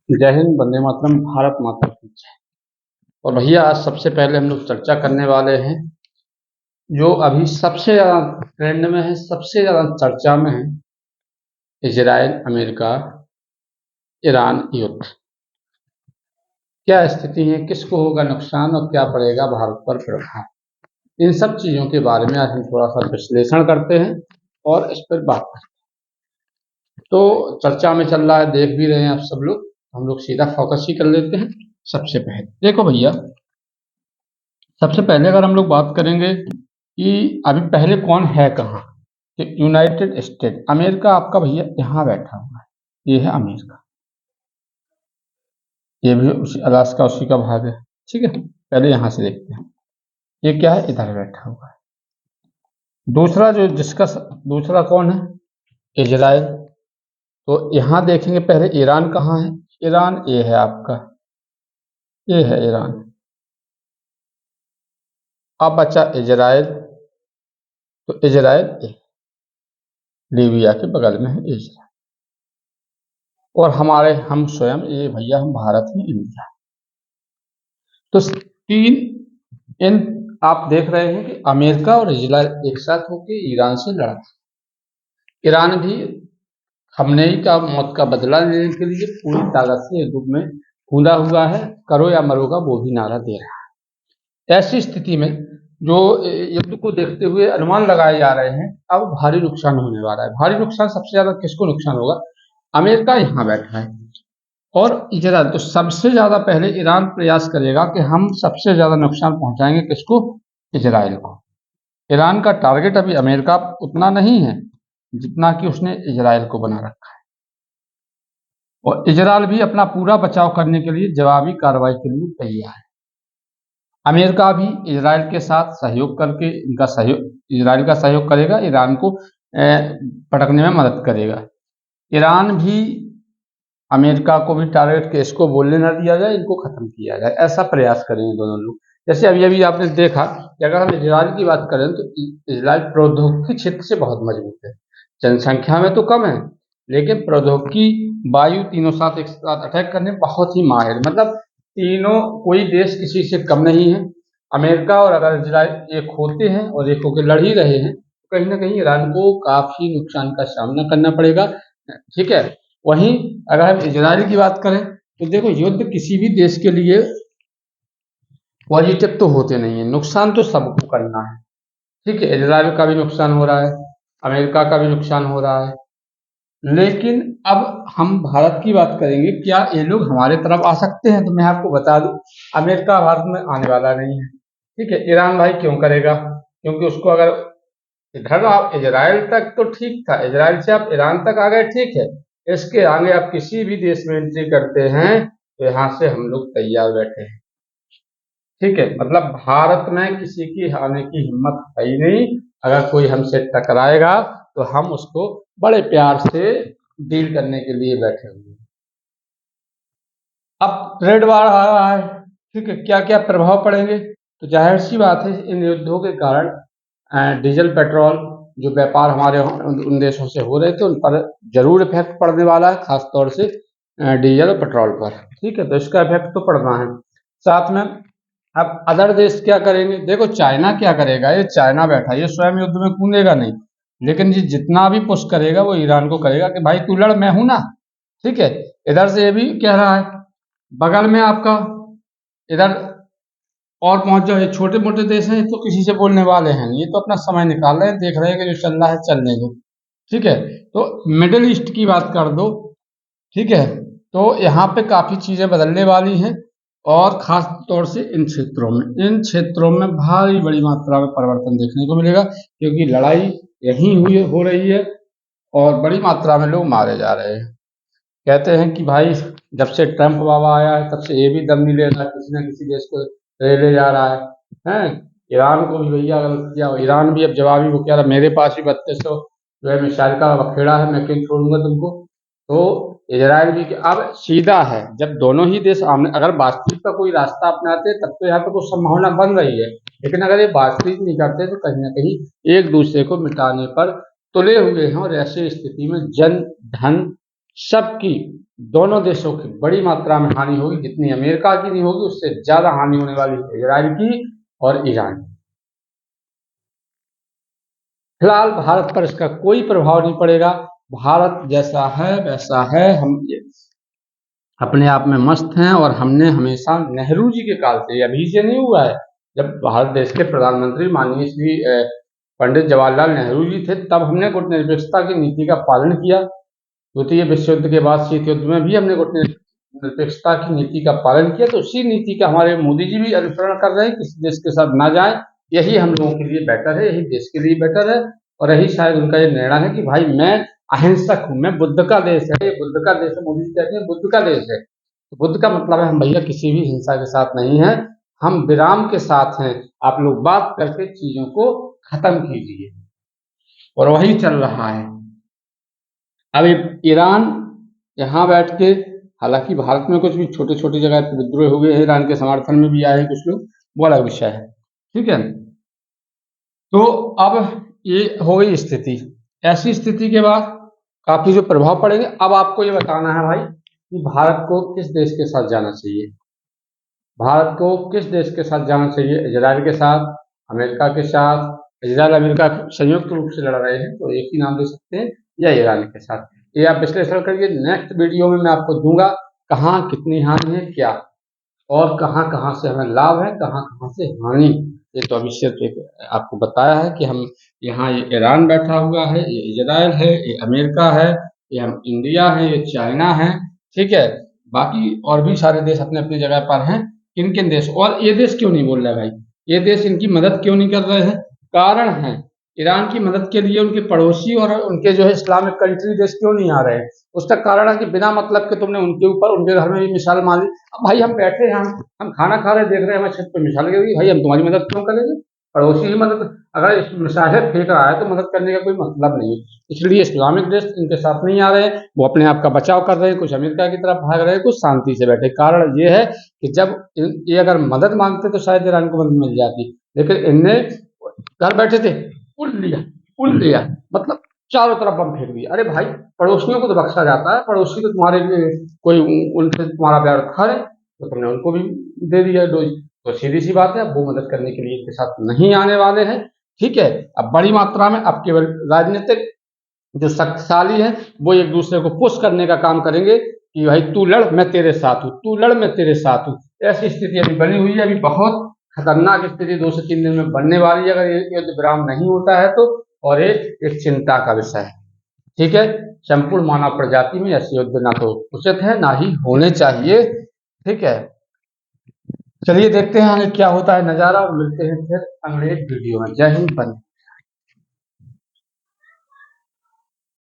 जय हिंद, वंदे मातरम, भारत माता की जय। और भैया आज सबसे पहले हम लोग चर्चा करने वाले हैं जो अभी सबसे ज़्यादा ट्रेंड में है, सबसे ज़्यादा चर्चा में है, इजराइल अमेरिका ईरान युद्ध। क्या स्थिति है, किसको होगा नुकसान और क्या पड़ेगा भारत पर प्रभाव। इन सब चीज़ों के बारे में आज हम थोड़ा सा विश्लेषण करते हैं और इस पर बात करते हैं। तो चर्चा में चल रहा है, देख भी रहे हैं आप सब लोग। हम लोग सीधा फोकस ही कर लेते हैं। सबसे पहले देखो भैया, सबसे पहले अगर हम लोग बात करेंगे कि अभी पहले कौन है कहाँ, तो यूनाइटेड स्टेट अमेरिका आपका भैया यहाँ बैठा हुआ है। ये है अमेरिका, ये भी उसी अलास्का उसी का भाग है। ठीक है, पहले यहाँ से देखते हैं। ये क्या है, इधर बैठा हुआ है। दूसरा जो जिसका दूसरा कौन है, इजराइल। तो यहाँ देखेंगे पहले ईरान कहाँ है। ईरान ये है आपका, ये है ईरान। अब बचा इजराइल, तो इजराइल लीबिया के बगल में है इजराइल। और हम स्वयं ये भैया हम भारत ही, इंडिया। तो तीन इन आप देख रहे हैं कि अमेरिका और इजराइल एक साथ होकर ईरान से लड़ा। ईरान भी खमनेई का मौत का बदला लेने के लिए पूरी ताकत से युद्ध में कूदा हुआ है। करो या मरो का वो भी नारा दे रहा है। ऐसी स्थिति में जो युद्ध को देखते हुए अनुमान लगाए जा रहे हैं, अब भारी नुकसान होने वाला है। भारी नुकसान सबसे ज्यादा किसको नुकसान होगा, अमेरिका यहाँ बैठा है और इजराइल। तो सबसे ज्यादा पहले ईरान प्रयास करेगा कि हम सबसे ज्यादा नुकसान पहुंचाएंगे किसको, इजराइल को। ईरान का टारगेट अभी अमेरिका उतना नहीं है जितना कि उसने इजराइल को बना रखा है। और इजराइल भी अपना पूरा बचाव करने के लिए जवाबी कार्रवाई के लिए तैयार है। अमेरिका भी इजराइल के साथ सहयोग करके इजराइल का सहयोग करेगा, ईरान को पटकने में मदद करेगा। ईरान भी अमेरिका को भी टारगेट के इसको बोलने न दिया जाए, इनको खत्म किया जाए, ऐसा प्रयास करेंगे दोनों लोग। जैसे अभी अभी आपने देखा कि अगर हम इजराइल की बात करें तो इजराइल प्रौद्योगिकी क्षेत्र से बहुत मजबूत है। जनसंख्या में तो कम है, लेकिन प्रौद्योगिकी, वायु, तीनों साथ एक साथ अटैक करने बहुत ही माहिर। मतलब तीनों, कोई देश किसी से कम नहीं है। अमेरिका और अगर इजराइल एक होते हैं और एक होकर लड़ ही रहे हैं, तो कहीं ना कहीं ईरान को काफी नुकसान का सामना करना पड़ेगा। ठीक है, वहीं अगर हम इजराइल की बात करें तो देखो, युद्ध किसी भी देश के लिए पॉजिटिव तो होते नहीं है, नुकसान तो सबको करना है। ठीक है, इजराइल का भी नुकसान हो रहा है, अमेरिका का भी नुकसान हो रहा है। लेकिन अब हम भारत की बात करेंगे, क्या ये लोग हमारे तरफ आ सकते हैं? तो मैं आपको बता दूं, अमेरिका भारत में आने वाला नहीं है। ठीक है, ईरान भाई क्यों करेगा, क्योंकि उसको अगर इधर आप इजराइल तक तो ठीक था, इजराइल से आप ईरान तक आ गए, ठीक है, इसके आगे आप किसी भी देश में एंट्री करते हैं तो यहाँ से हम लोग तैयार बैठे हैं। ठीक है, मतलब भारत में किसी की आने की हिम्मत है ही नहीं। अगर कोई हमसे टकराएगा तो हम उसको बड़े प्यार से डील करने के लिए बैठे हुए हैं। अब ट्रेड वार आ रहा है, ठीक है, क्या क्या प्रभाव पड़ेंगे, तो जाहिर सी बात है इन युद्धों के कारण डीजल पेट्रोल जो व्यापार हमारे उन देशों से हो रहे थे उन पर जरूर इफेक्ट पड़ने वाला है, खासतौर से डीजल और पेट्रोल पर। ठीक है, तो इसका इफेक्ट तो पड़ना है। साथ में अब अदर देश क्या करेंगे, देखो चाइना क्या करेगा, ये चाइना बैठा, ये स्वयं युद्ध में कूदेगा नहीं, लेकिन ये जितना भी पुश करेगा वो ईरान को करेगा कि भाई तू लड़, मैं हूं ना। ठीक है, इधर से ये भी कह रहा है, बगल में आपका इधर और पहुंच जाओ, ये छोटे मोटे देश हैं, तो किसी से बोलने वाले हैं नहीं, ये तो अपना समय निकाल रहे हैं, देख रहे हैं कि जो चल रहा है चलने दो। ठीक है, तो मिडिल ईस्ट की बात कर दो। ठीक है, तो यहाँ पे काफी चीजें बदलने वाली हैं और खास तौर से इन क्षेत्रों में भारी बड़ी मात्रा में परिवर्तन देखने को मिलेगा, क्योंकि लड़ाई यहीं हुई हो रही है और बड़ी मात्रा में लोग मारे जा रहे हैं। कहते हैं कि भाई जब से ट्रम्प बाबा आया है तब से ये भी दम नहीं ले रहा, किसी न किसी देश को ले जा रहा है। ईरान को भी भैया गलत किया, ईरान भी अब जवाबी वो कह रहा मेरे पास भी 3200 जो है मिसाइल का बखेड़ा है, मैं क्यों छोड़ूंगा तुमको। तो इजराइल भी अब सीधा है, जब दोनों ही देश आमने, अगर बातचीत का कोई रास्ता अपनाते तब तो यहाँ पे कुछ संभावना बन रही है, लेकिन अगर ये बातचीत नहीं करते तो कहीं ना कहीं एक दूसरे को मिटाने पर तुले हुए हैं। और ऐसी स्थिति में जन धन सबकी, दोनों देशों की बड़ी मात्रा में हानि होगी। जितनी अमेरिका की नहीं होगी उससे ज्यादा हानि होने वाली है इजराइल की और ईरान की। फिलहाल भारत पर इसका कोई प्रभाव नहीं पड़ेगा। भारत जैसा है वैसा है, हम अपने आप में मस्त हैं। और हमने हमेशा नेहरू जी के काल से, अभी से नहीं हुआ है, जब भारत देश के प्रधानमंत्री माननीय श्री पंडित जवाहरलाल नेहरू जी थे, तब हमने गुटनिरपेक्षता की नीति का पालन किया। द्वितीय विश्व युद्ध के बाद शीत युद्ध में भी हमने गुटनिरपेक्षता की नीति का पालन किया। तो उसी नीति का हमारे मोदी जी भी अनुसरण कर रहे हैं, किसी देश के साथ ना जाए, यही हम लोगों के लिए बेटर है, यही देश के लिए बेटर है। और यही शायद उनका ये निर्णय है कि भाई मैं अहिंसक हूं, मैं बुद्ध का देश है, ये बुद्ध का देश है, मोदी जी कहते हैं बुद्ध का देश है। तो बुद्ध का मतलब है हम भैया किसी भी हिंसा के साथ नहीं है, हम विराम के साथ हैं। आप लोग बात करके चीजों को खत्म कीजिए, और वही चल रहा है। अब ईरान यहाँ बैठ के, हालांकि भारत में कुछ भी छोटे छोटी जगह पे विद्रोह हुए हैं, ईरान के समर्थन में भी आए हैं कुछ लोग, वो अलग विषय है, ठीक है। तो अब ये हो गई स्थिति। ऐसी स्थिति के बाद काफी जो प्रभाव पड़ेंगे। अब आपको ये बताना है भाई कि भारत को किस देश के साथ जाना चाहिए। भारत को किस देश के साथ जाना चाहिए? इजराइल के साथ, अमेरिका के साथ। इजराइल अमेरिका संयुक्त रूप से लड़ रहे हैं तो एक ही नाम दे सकते हैं, या ईरान के साथ। ये आप विश्लेषण करिए। नेक्स्ट वीडियो में मैं आपको दूंगा कहाँ कितनी हानि है, क्या और कहाँ कहाँ से हमें लाभ है, कहाँ कहाँ से हानि। ये तो अभी सिर्फ एक आपको बताया है कि हम यहाँ, ये ईरान बैठा हुआ है, ये इजराइल है, ये अमेरिका है, ये हम इंडिया है, ये चाइना है, ठीक है। बाकी और भी सारे देश अपने अपनी जगह पर हैं। किन किन देश, और ये देश क्यों नहीं बोल रहे भाई, ये देश इनकी मदद क्यों नहीं कर रहे हैं? कारण है, ईरान की मदद के लिए उनके पड़ोसी और उनके जो है इस्लामिक कंट्री देश क्यों नहीं आ रहे हैं? उसका कारण है कि बिना मतलब के तुमने उनके ऊपर, उनके घर में भी मिसाल मार ली। अब भाई हम बैठे हैं, हम खाना खा रहे देख रहे हैं, हमें छत पे मिसाल गिर गई, भाई हम तुम्हारी मदद क्यों करेंगे? पड़ोसी ही मदद, अगर इस मिसाइल फेंक रहा है तो मदद करने का कोई मतलब नहीं है। इसलिए इस्लामिक देश इनके साथ नहीं आ रहे हैं, वो अपने आप का बचाव कर रहे हैं, कुछ अमेरिका की तरफ भाग रहे हैं, कुछ शांति से बैठे। कारण ये है कि जब ये अगर मदद मांगते तो शायद ईरान को मदद मिल जाती, लेकिन इनने घर बैठे थे, उड़ लिया, मतलब चारों तरफ बम फेंक दिया। अरे भाई पड़ोसियों को तो बख्शा जाता है, पड़ोसी तो तुम्हारे लिए कोई उनसे तुम्हारा प्यार खा रहे, तो तुमने उनको भी दे दिया डोज। तो सीधी सी बात है, अब वो मदद करने के लिए इनके साथ नहीं आने वाले हैं, ठीक है। अब बड़ी मात्रा में अब केवल राजनीतिक जो शक्तिशाली है वो एक दूसरे को पुश करने का काम करेंगे कि भाई तू लड़ मैं तेरे साथ हूँ, तू लड़ मैं तेरे साथ हूँ। ऐसी स्थिति अभी बनी हुई है, अभी बहुत खतरनाक स्थिति 2 से 3 दिन में बनने वाली है अगर ये युद्ध विराम नहीं होता है तो। और एक चिंता का विषय है, ठीक है। संपूर्ण मानव प्रजाति में ऐसे युद्ध ना तो उचित है ना ही होने चाहिए, ठीक है। चलिए देखते हैं आगे क्या होता है नजारा। मिलते हैं फिर अगले वीडियो में। जय हिंद, बंद।